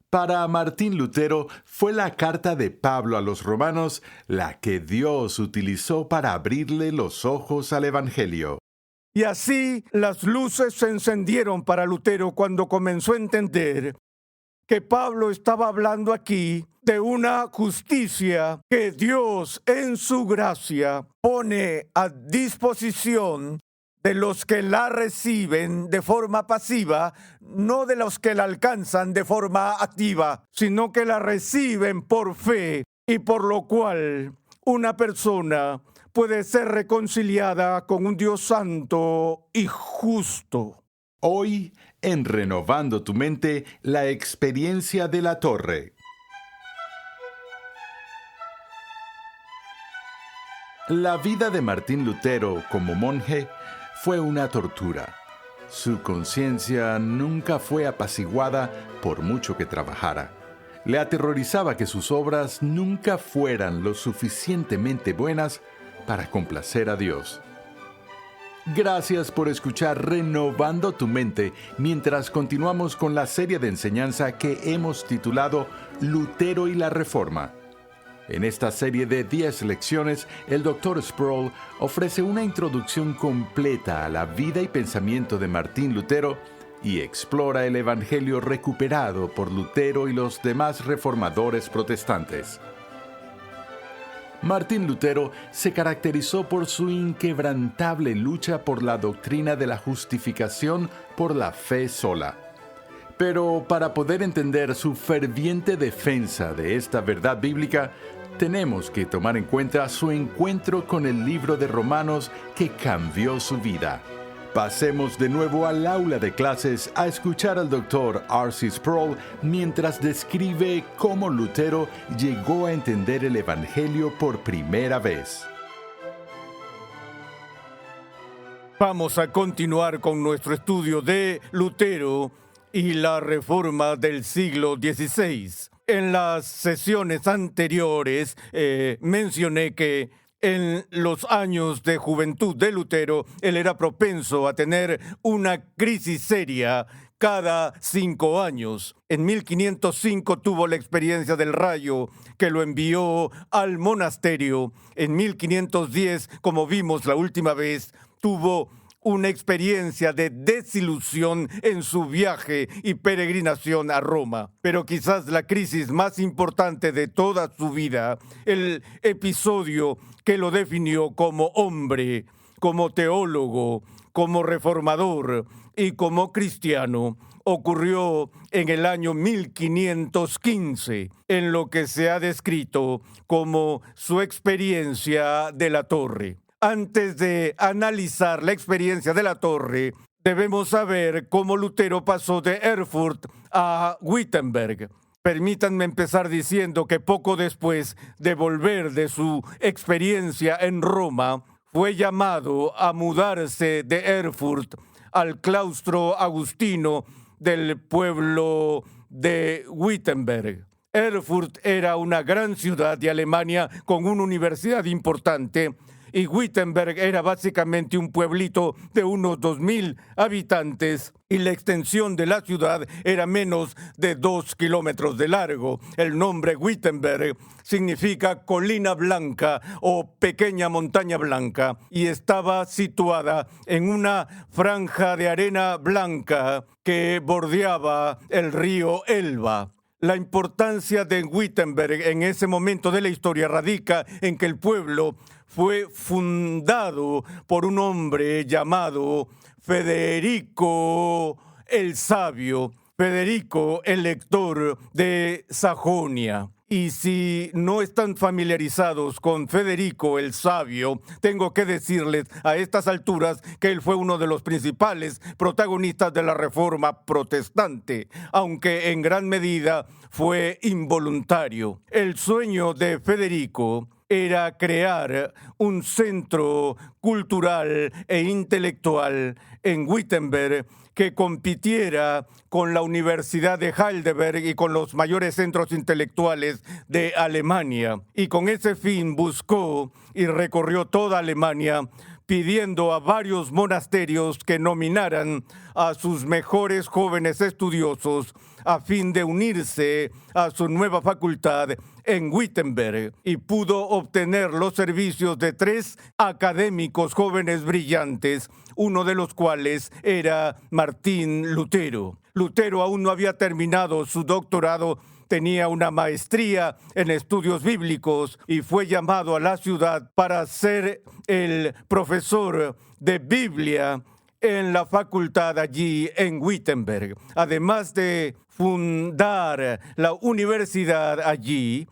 Para Martín Lutero fue la carta de Pablo a los romanos la que Dios utilizó para abrirle los ojos al Evangelio. Y así las luces se encendieron para Lutero cuando comenzó a entender que Pablo estaba hablando aquí de una justicia que Dios en su gracia pone a disposición de los que la reciben de forma pasiva, no de los que la alcanzan de forma activa, sino que la reciben por fe y por lo cual una persona puede ser reconciliada con un Dios santo y justo. Hoy, en Renovando tu Mente, la experiencia de la torre. La vida de Martín Lutero como monje fue una tortura. Su conciencia nunca fue apaciguada por mucho que trabajara. Le aterrorizaba que sus obras nunca fueran lo suficientemente buenas para complacer a Dios. Gracias por escuchar Renovando tu Mente mientras continuamos con la serie de enseñanza que hemos titulado Lutero y la Reforma. En esta serie de 10 lecciones, el Dr. Sproul ofrece una introducción completa a la vida y pensamiento de Martín Lutero y explora el Evangelio recuperado por Lutero y los demás reformadores protestantes. Martín Lutero se caracterizó por su inquebrantable lucha por la doctrina de la justificación por la fe sola. Pero para poder entender su ferviente defensa de esta verdad bíblica, tenemos que tomar en cuenta su encuentro con el libro de Romanos que cambió su vida. Pasemos de nuevo al aula de clases a escuchar al Dr. R.C. Sproul mientras describe cómo Lutero llegó a entender el Evangelio por primera vez. Vamos a continuar con nuestro estudio de Lutero y la Reforma del siglo XVI. En las sesiones anteriores mencioné que en los años de juventud de Lutero, él era propenso a tener una crisis seria cada 5 años. En 1505 tuvo la experiencia del rayo que lo envió al monasterio. En 1510, como vimos la última vez, tuvo una experiencia de desilusión en su viaje y peregrinación a Roma. Pero quizás la crisis más importante de toda su vida, el episodio que lo definió como hombre, como teólogo, como reformador y como cristiano, ocurrió en el año 1515, en lo que se ha descrito como su experiencia de la torre. Antes de analizar la experiencia de la torre, debemos saber cómo Lutero pasó de Erfurt a Wittenberg. Permítanme empezar diciendo que poco después de volver de su experiencia en Roma, fue llamado a mudarse de Erfurt al claustro agustino del pueblo de Wittenberg. Erfurt era una gran ciudad de Alemania con una universidad importante, y Wittenberg era básicamente un pueblito de unos 2,000 habitantes y la extensión de la ciudad era menos de 2 kilómetros de largo. El nombre Wittenberg significa colina blanca o pequeña montaña blanca y estaba situada en una franja de arena blanca que bordeaba el río Elba. La importancia de Wittenberg en ese momento de la historia radica en que el pueblo fue fundado por un hombre llamado Federico el Sabio, Federico el Lector de Sajonia. Y si no están familiarizados con Federico el Sabio, tengo que decirles a estas alturas que él fue uno de los principales protagonistas de la Reforma protestante, aunque en gran medida fue involuntario. El sueño de Federico era crear un centro cultural e intelectual en Wittenberg que compitiera con la Universidad de Heidelberg y con los mayores centros intelectuales de Alemania. Y con ese fin buscó y recorrió toda Alemania pidiendo a varios monasterios que nominaran a sus mejores jóvenes estudiosos a fin de unirse a su nueva facultad en Wittenberg y pudo obtener los servicios de 3 académicos jóvenes brillantes, uno de los cuales era Martín Lutero. Lutero aún no había terminado su doctorado, tenía una maestría en estudios bíblicos y fue llamado a la ciudad para ser el profesor de Biblia en la facultad allí en Wittenberg. Además de fundar la universidad allí,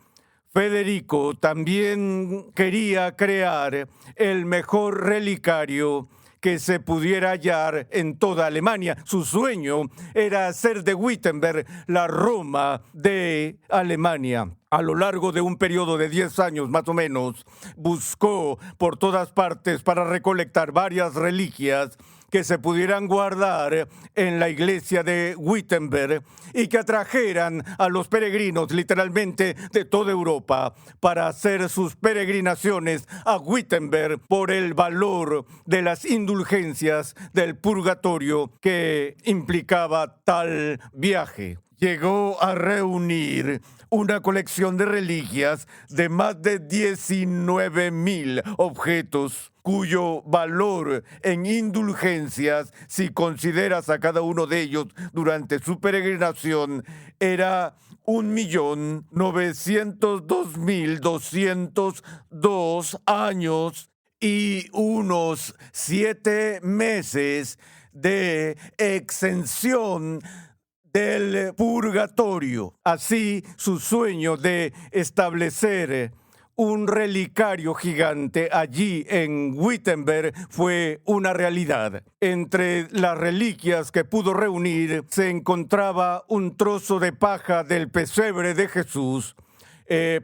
Federico también quería crear el mejor relicario que se pudiera hallar en toda Alemania. Su sueño era hacer de Wittenberg la Roma de Alemania. A lo largo de un periodo de 10 años más o menos, buscó por todas partes para recolectar varias reliquias que se pudieran guardar en la iglesia de Wittenberg y que atrajeran a los peregrinos literalmente de toda Europa para hacer sus peregrinaciones a Wittenberg por el valor de las indulgencias del purgatorio que implicaba tal viaje. Llegó a reunir una colección de reliquias de más de 19,000 objetos, cuyo valor en indulgencias, si consideras a cada uno de ellos durante su peregrinación, era 1,902,202 años y unos 7 meses de exención del purgatorio. Así, su sueño de establecer un relicario gigante allí en Wittenberg fue una realidad. Entre las reliquias que pudo reunir se encontraba un trozo de paja del pesebre de Jesús,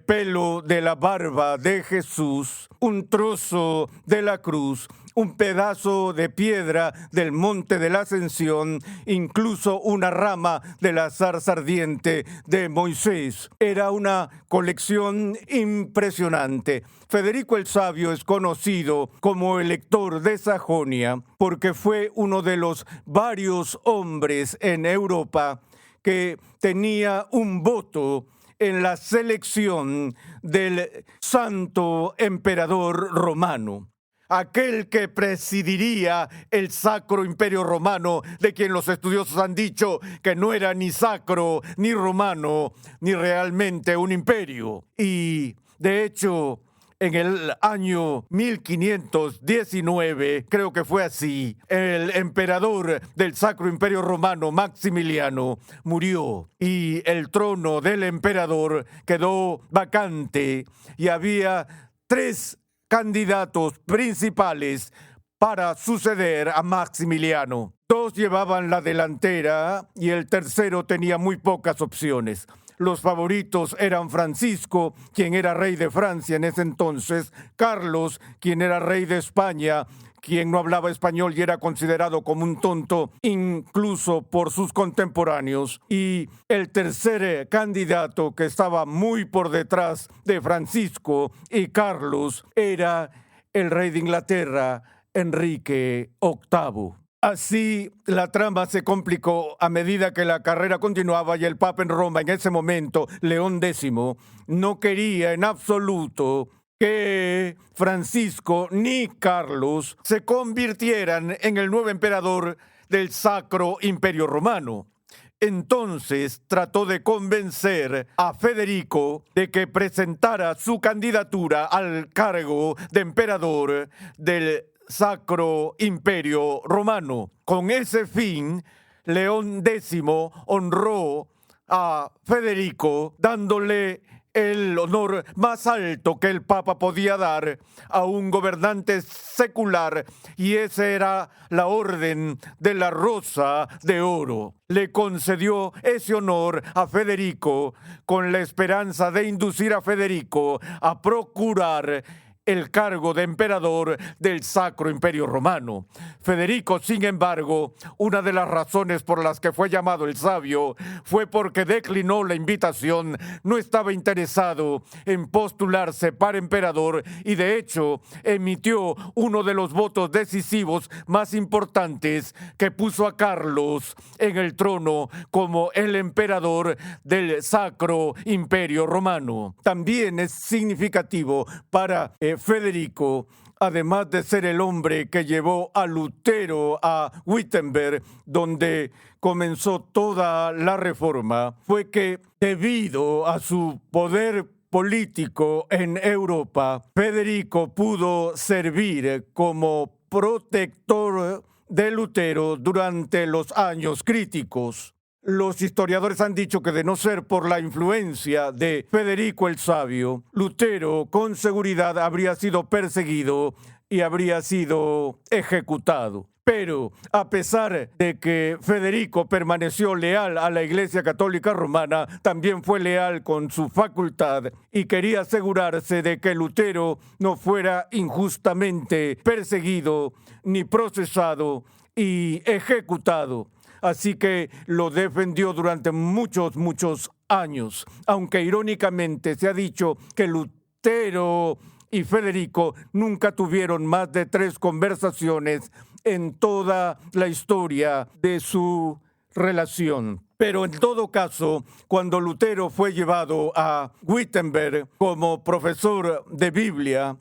pelo de la barba de Jesús, un trozo de la cruz, un pedazo de piedra del monte de la Ascensión, incluso una rama de la zarza ardiente de Moisés. Era una colección impresionante. Federico el Sabio es conocido como el lector de Sajonia porque fue uno de los varios hombres en Europa que tenía un voto en la selección del santo emperador romano, aquel que presidiría el Sacro Imperio Romano, de quien los estudiosos han dicho que no era ni sacro, ni romano, ni realmente un imperio. Y, de hecho, en el año 1519, creo que fue así, el emperador del Sacro Imperio Romano, Maximiliano, murió y el trono del emperador quedó vacante y había 3 candidatos principales para suceder a Maximiliano. 2 llevaban la delantera y el tercero tenía muy pocas opciones. Los favoritos eran Francisco, quien era rey de Francia en ese entonces, Carlos, quien era rey de España, quien no hablaba español y era considerado como un tonto, incluso por sus contemporáneos. Y el tercer candidato, que estaba muy por detrás de Francisco y Carlos, era el rey de Inglaterra, Enrique VIII. Así, la trama se complicó a medida que la carrera continuaba y el Papa en Roma en ese momento, León X, no quería en absoluto que Francisco ni Carlos se convirtieran en el nuevo emperador del Sacro Imperio Romano. Entonces trató de convencer a Federico de que presentara su candidatura al cargo de emperador del Sacro Imperio Romano. Con ese fin, León X honró a Federico dándole el honor más alto que el Papa podía dar a un gobernante secular, y esa era la Orden de la Rosa de Oro. Le concedió ese honor a Federico con la esperanza de inducir a Federico a procurar el cargo de emperador del Sacro Imperio Romano. Federico, sin embargo, una de las razones por las que fue llamado el Sabio fue porque declinó la invitación, no estaba interesado en postularse para emperador y de hecho emitió uno de los votos decisivos más importantes que puso a Carlos en el trono como el emperador del Sacro Imperio Romano. También es significativo para Federico, además de ser el hombre que llevó a Lutero a Wittenberg, donde comenzó toda la reforma, fue que debido a su poder político en Europa, Federico pudo servir como protector de Lutero durante los años críticos. Los historiadores han dicho que de no ser por la influencia de Federico el Sabio, Lutero con seguridad habría sido perseguido y habría sido ejecutado. Pero a pesar de que Federico permaneció leal a la Iglesia Católica Romana, también fue leal con su facultad y quería asegurarse de que Lutero no fuera injustamente perseguido, ni procesado y ejecutado. Así que lo defendió durante muchos años, aunque irónicamente se ha dicho que Lutero y Federico nunca tuvieron más de 3 conversaciones en toda la historia de su relación. Pero en todo caso, cuando Lutero fue llevado a Wittenberg como profesor de Biblia,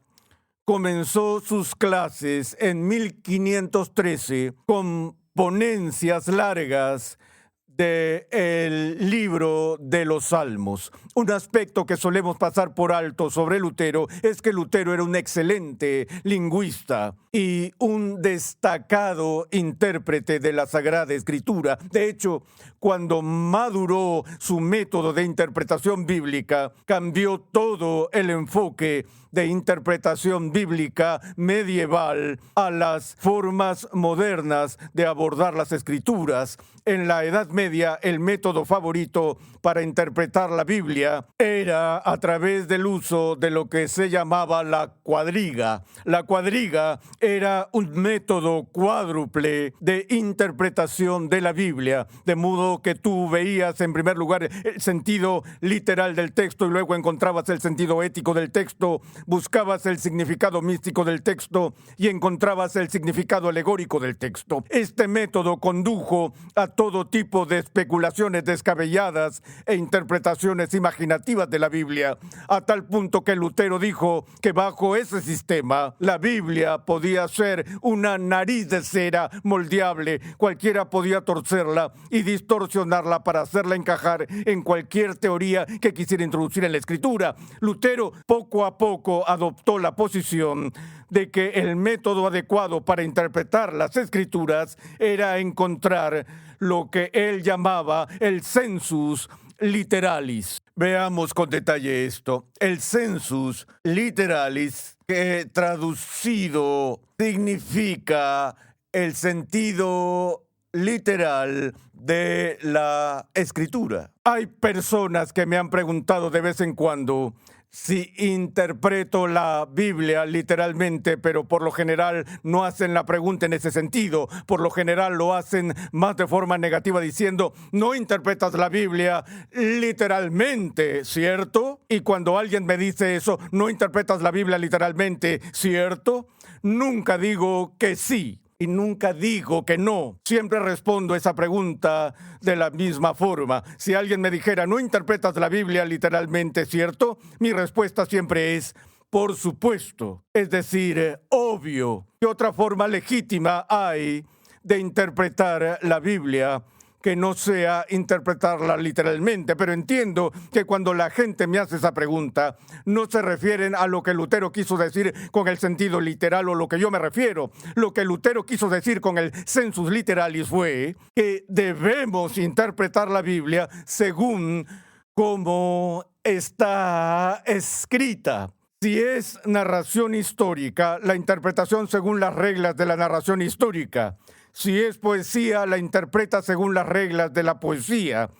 comenzó sus clases en 1513 con ponencias largas del libro de los Salmos. Un aspecto que solemos pasar por alto sobre Lutero es que Lutero era un excelente lingüista y un destacado intérprete de la Sagrada Escritura. De hecho, cuando maduró su método de interpretación bíblica, cambió todo el enfoque de interpretación bíblica medieval a las formas modernas de abordar las Escrituras. En la Edad Media, el método favorito para interpretar la Biblia era a través del uso de lo que se llamaba la cuadriga. La cuadriga era un método cuádruple de interpretación de la Biblia, de modo que tú veías en primer lugar el sentido literal del texto y luego encontrabas el sentido ético del texto, buscabas el significado místico del texto y encontrabas el significado alegórico del texto. Este método condujo a todo tipo de especulaciones descabelladas e interpretaciones imaginativas de la Biblia, a tal punto que Lutero dijo que bajo ese sistema la Biblia podía ser una nariz de cera moldeable, cualquiera podía torcerla y distorsionarla para hacerla encajar en cualquier teoría que quisiera introducir en la Escritura. Lutero poco a poco adoptó la posición de que el método adecuado para interpretar las Escrituras era encontrar lo que él llamaba el sensus literalis. Veamos con detalle esto. El sensus literalis, que traducido significa el sentido literal de la Escritura. Hay personas que me han preguntado de vez en cuando si interpreto la Biblia literalmente, pero por lo general no hacen la pregunta en ese sentido. Por lo general lo hacen más de forma negativa diciendo, no interpretas la Biblia literalmente, ¿cierto? Y cuando alguien me dice eso, no interpretas la Biblia literalmente, ¿cierto? Nunca digo que sí. Y nunca digo que no. Siempre respondo esa pregunta de la misma forma. Si alguien me dijera, no interpretas la Biblia literalmente, ¿cierto? Mi respuesta siempre es, por supuesto. Es decir, obvio. ¿Qué otra forma legítima hay de interpretar la Biblia que no sea interpretarla literalmente? Pero entiendo que cuando la gente me hace esa pregunta, no se refieren a lo que Lutero quiso decir con el sentido literal o lo que yo me refiero. Lo que Lutero quiso decir con el sensus literalis fue que debemos interpretar la Biblia según cómo está escrita. Si es narración histórica, la interpretación según las reglas de la narración histórica. Si es poesía, la interpreta según las reglas de la poesía.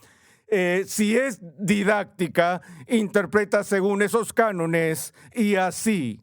Si es didáctica, interpreta según esos cánones y así.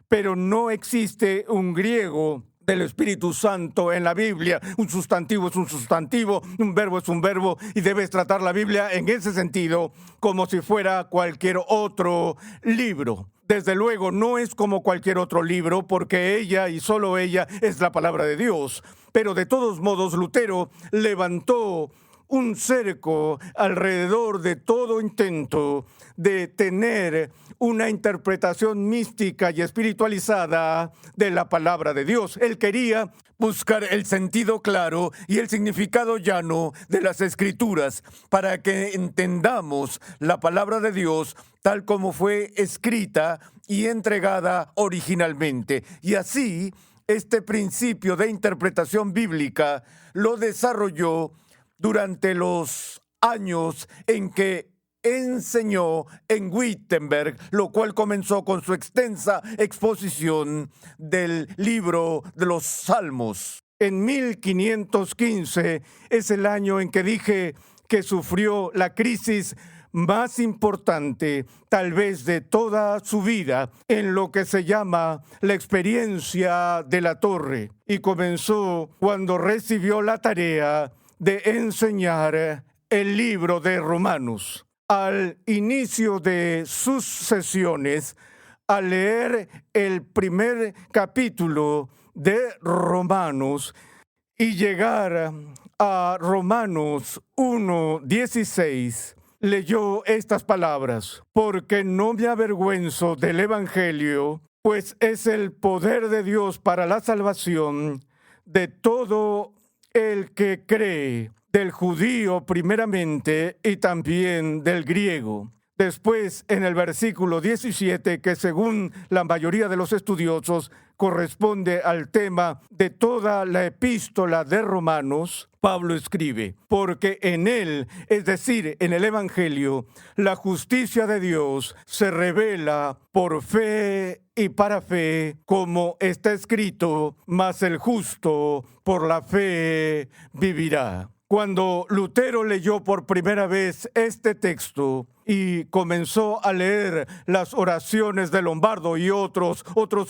pero no existe un griego del Espíritu Santo en la Biblia. Un sustantivo es un sustantivo, un verbo es un verbo, y debes tratar la Biblia en ese sentido como si fuera cualquier otro libro. Desde luego, no es como cualquier otro libro, porque ella y solo ella es la palabra de Dios. Pero de todos modos, Lutero levantó un cerco alrededor de todo intento de tener una interpretación mística y espiritualizada de la palabra de Dios. Él quería buscar el sentido claro y el significado llano de las Escrituras para que entendamos la palabra de Dios tal como fue escrita y entregada originalmente. Y así, este principio de interpretación bíblica lo desarrolló durante los años en que enseñó en Wittenberg, lo cual comenzó con su extensa exposición del libro de los Salmos. En 1515 es el año en que dije que sufrió la crisis más importante, tal vez de toda su vida, en lo que se llama la experiencia de la torre. Y comenzó cuando recibió la tarea de enseñar el libro de Romanos. Al inicio de sus sesiones, al leer el primer capítulo de Romanos y llegar a Romanos 1:16, leyó estas palabras: porque no me avergüenzo del Evangelio, pues es el poder de Dios para la salvación de todo el que cree, del judío primeramente y también del griego. Después, en el versículo 17, que según la mayoría de los estudiosos corresponde al tema de toda la epístola de Romanos, Pablo escribe: porque en él, es decir, en el Evangelio, la justicia de Dios se revela por fe y para fe, como está escrito, mas el justo por la fe vivirá. Cuando Lutero leyó por primera vez este texto y comenzó a leer las oraciones de Lombardo y otros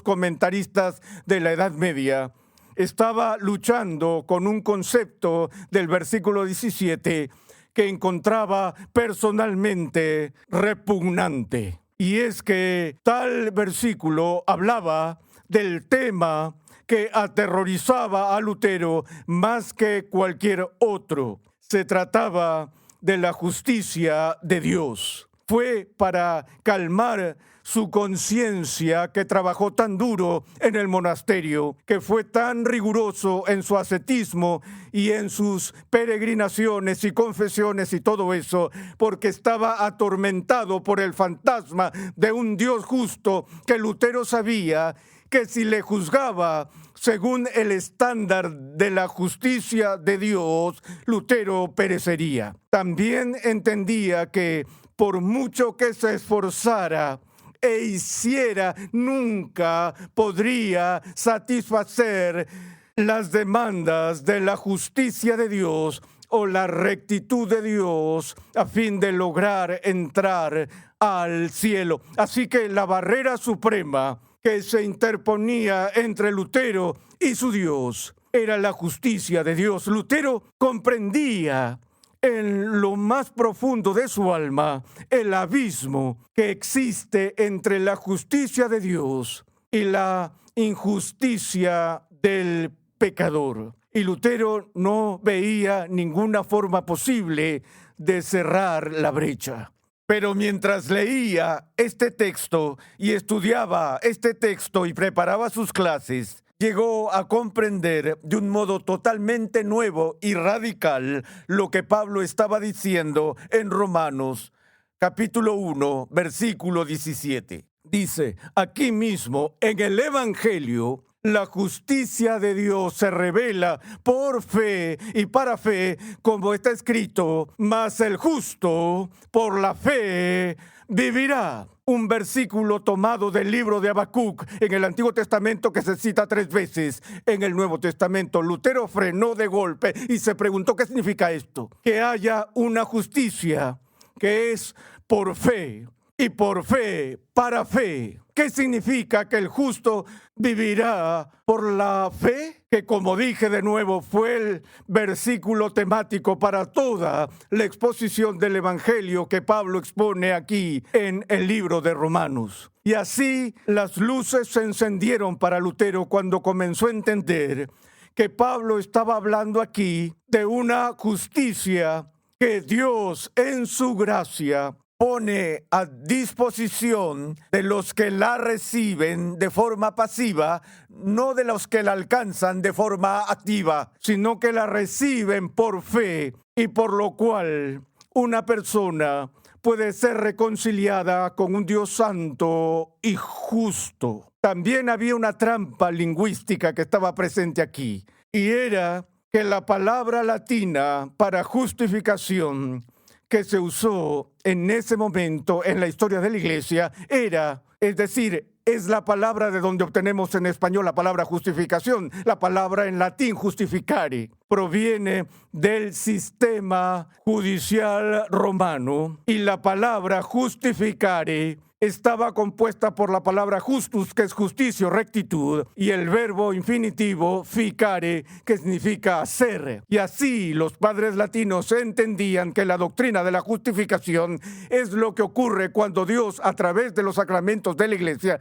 comentaristas de la Edad Media, estaba luchando con un concepto del versículo 17 que encontraba personalmente repugnante. Y es que tal versículo hablaba del tema que aterrorizaba a Lutero más que cualquier otro. Se trataba de la justicia de Dios. Fue para calmar su conciencia que trabajó tan duro en el monasterio, que fue tan riguroso en su ascetismo y en sus peregrinaciones y confesiones y todo eso, porque estaba atormentado por el fantasma de un Dios justo que Lutero sabía que si le juzgaba según el estándar de la justicia de Dios, Lutero perecería. También entendía que por mucho que se esforzara e hiciera, nunca podría satisfacer las demandas de la justicia de Dios o la rectitud de Dios a fin de lograr entrar al cielo. Así que la barrera suprema que se interponía entre Lutero y su Dios era la justicia de Dios. Lutero comprendía en lo más profundo de su alma el abismo que existe entre la justicia de Dios y la injusticia del pecador. Y Lutero no veía ninguna forma posible de cerrar la brecha. Pero mientras leía este texto y estudiaba este texto y preparaba sus clases, llegó a comprender de un modo totalmente nuevo y radical lo que Pablo estaba diciendo en Romanos, capítulo 1, versículo 17. Dice: aquí mismo, en el Evangelio, la justicia de Dios se revela por fe y para fe, como está escrito, mas el justo por la fe vivirá. Un versículo tomado del libro de Habacuc en el Antiguo Testamento que se cita 3 veces en el Nuevo Testamento. Lutero frenó de golpe y se preguntó: ¿qué significa esto? Que haya una justicia que es por fe. y por fe, para fe. ¿Qué significa que el justo vivirá por la fe? Que, como dije de nuevo, fue el versículo temático para toda la exposición del Evangelio que Pablo expone aquí en el libro de Romanos. Y así las luces se encendieron para Lutero cuando comenzó a entender que Pablo estaba hablando aquí de una justicia que Dios en su gracia pone a disposición de los que la reciben de forma pasiva, no de los que la alcanzan de forma activa, sino que la reciben por fe, y por lo cual una persona puede ser reconciliada con un Dios santo y justo. También había una trampa lingüística que estaba presente aquí, y era que la palabra latina para justificación que se usó en ese momento en la historia de la iglesia es la palabra de donde obtenemos en español la palabra justificación. La palabra en latín justificare proviene del sistema judicial romano, y la palabra justificare estaba compuesta por la palabra justus, que es justicia, rectitud, y el verbo infinitivo ficare, que significa hacer. Y así los padres latinos entendían que la doctrina de la justificación es lo que ocurre cuando Dios, a través de los sacramentos de la iglesia,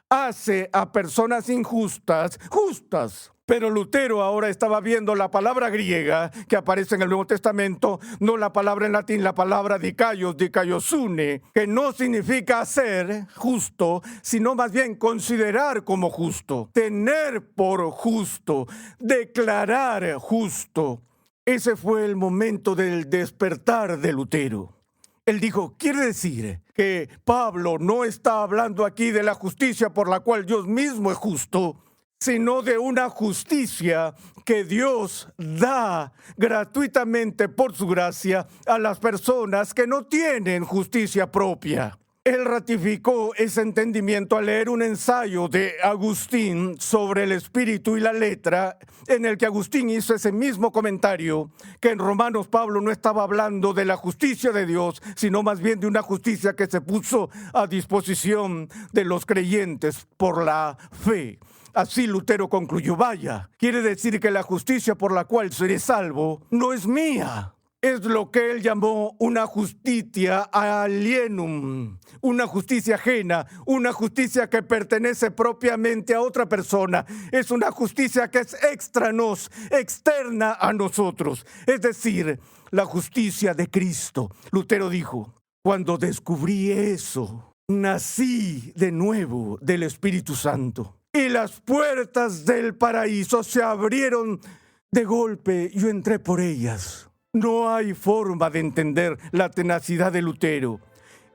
hace a personas injustas justas. Pero Lutero ahora estaba viendo la palabra griega que aparece en el Nuevo Testamento, no la palabra en latín, la palabra dikaiosune, que no significa ser justo, sino más bien considerar como justo, tener por justo, declarar justo. Ese fue el momento del despertar de Lutero. Él dijo, quiere decir que Pablo no está hablando aquí de la justicia por la cual Dios mismo es justo, sino de una justicia que Dios da gratuitamente por su gracia a las personas que no tienen justicia propia. Él ratificó ese entendimiento al leer un ensayo de Agustín sobre el espíritu y la letra, en el que Agustín hizo ese mismo comentario, que en Romanos Pablo no estaba hablando de la justicia de Dios, sino más bien de una justicia que se puso a disposición de los creyentes por la fe. Así Lutero concluyó, vaya, quiere decir que la justicia por la cual seré salvo no es mía. Es lo que él llamó una justitia alienum, una justicia ajena, una justicia que pertenece propiamente a otra persona. Es una justicia que es extra nos, externa a nosotros. Es decir, la justicia de Cristo. Lutero dijo, cuando descubrí eso, nací de nuevo del Espíritu Santo. Y las puertas del paraíso se abrieron de golpe. Yo entré por ellas. No hay forma de entender la tenacidad de Lutero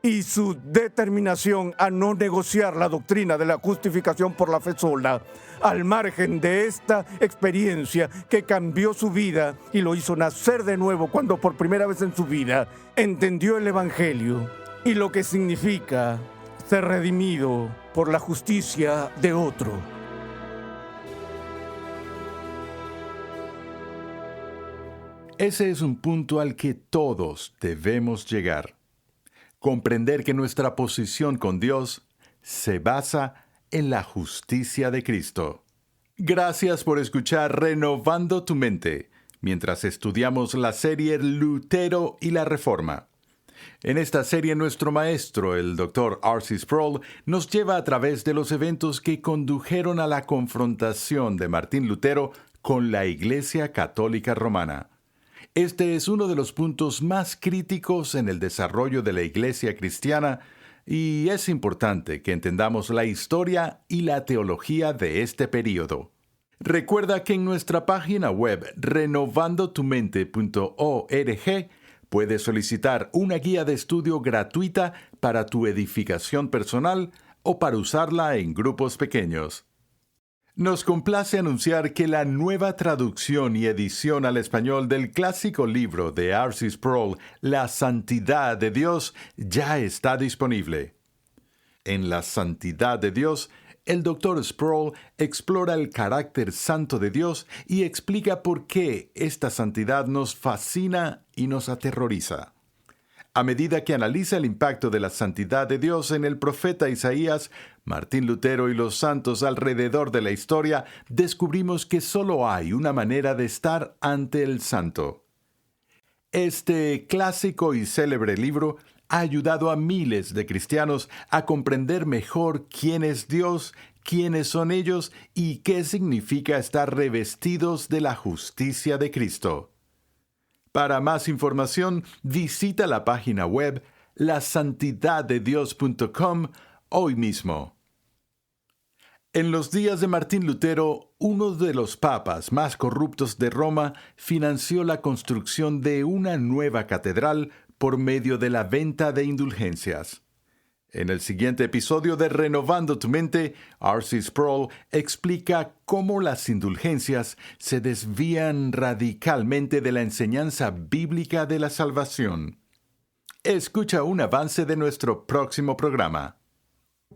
y su determinación a no negociar la doctrina de la justificación por la fe sola, al margen de esta experiencia que cambió su vida y lo hizo nacer de nuevo cuando por primera vez en su vida entendió el Evangelio y lo que significa ser redimido por la justicia de otro. Ese es un punto al que todos debemos llegar. Comprender que nuestra posición con Dios se basa en la justicia de Cristo. Gracias por escuchar Renovando tu Mente, mientras estudiamos la serie Lutero y la Reforma. En esta serie nuestro maestro, el Dr. R.C. Sproul, nos lleva a través de los eventos que condujeron a la confrontación de Martín Lutero con la Iglesia Católica Romana. Este es uno de los puntos más críticos en el desarrollo de la Iglesia cristiana y es importante que entendamos la historia y la teología de este período. Recuerda que en nuestra página web renovandotumente.org puedes solicitar una guía de estudio gratuita para tu edificación personal o para usarla en grupos pequeños. Nos complace anunciar que la nueva traducción y edición al español del clásico libro de R.C. Sproul, La Santidad de Dios, ya está disponible. En La Santidad de Dios, el Dr. Sproul explora el carácter santo de Dios y explica por qué esta santidad nos fascina y nos aterroriza. A medida que analiza el impacto de la santidad de Dios en el profeta Isaías, Martín Lutero y los santos alrededor de la historia, descubrimos que solo hay una manera de estar ante el santo. Este clásico y célebre libro ha ayudado a miles de cristianos a comprender mejor quién es Dios, quiénes son ellos y qué significa estar revestidos de la justicia de Cristo. Para más información, visita la página web lasantidaddedios.com hoy mismo. En los días de Martín Lutero, uno de los papas más corruptos de Roma financió la construcción de una nueva catedral por medio de la venta de indulgencias. En el siguiente episodio de Renovando tu Mente, R.C. Sproul explica cómo las indulgencias se desvían radicalmente de la enseñanza bíblica de la salvación. Escucha un avance de nuestro próximo programa.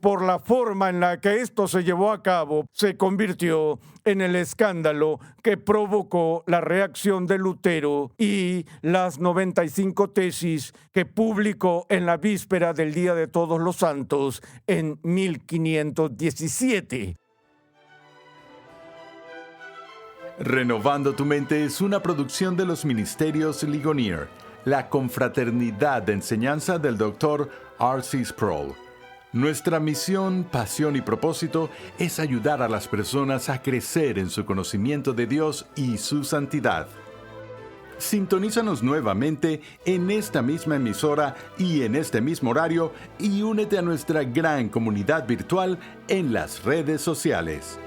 Por la forma en la que esto se llevó a cabo, se convirtió en el escándalo que provocó la reacción de Lutero y las 95 tesis que publicó en la víspera del Día de Todos los Santos en 1517. Renovando tu Mente es una producción de los Ministerios Ligonier, la confraternidad de enseñanza del Dr. R.C. Sproul. Nuestra misión, pasión y propósito es ayudar a las personas a crecer en su conocimiento de Dios y su santidad. Sintonízanos nuevamente en esta misma emisora y en este mismo horario y únete a nuestra gran comunidad virtual en las redes sociales.